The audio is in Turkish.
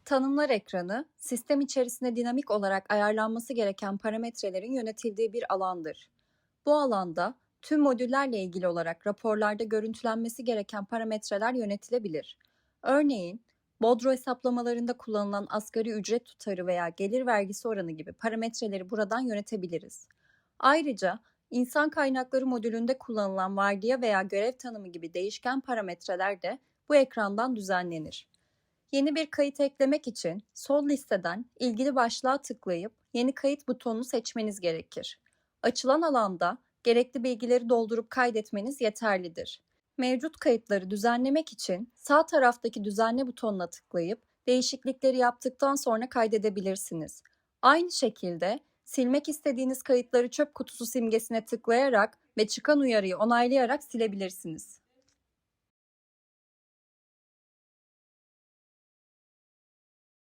Tanımlar ekranı, sistem içerisinde dinamik olarak ayarlanması gereken parametrelerin yönetildiği bir alandır. Bu alanda tüm modüllerle ilgili olarak raporlarda görüntülenmesi gereken parametreler yönetilebilir. Örneğin, bodro hesaplamalarında kullanılan asgari ücret tutarı veya gelir vergisi oranı gibi parametreleri buradan yönetebiliriz. Ayrıca, insan kaynakları modülünde kullanılan vardiya veya görev tanımı gibi değişken parametreler de bu ekrandan düzenlenir. Yeni bir kayıt eklemek için sol listeden ilgili başlığa tıklayıp Yeni kayıt butonunu seçmeniz gerekir. Açılan alanda gerekli bilgileri doldurup kaydetmeniz yeterlidir. Mevcut kayıtları düzenlemek için sağ taraftaki düzenle butonuna tıklayıp değişiklikleri yaptıktan sonra kaydedebilirsiniz. Aynı şekilde silmek istediğiniz kayıtları çöp kutusu simgesine tıklayarak ve çıkan uyarıyı onaylayarak silebilirsiniz.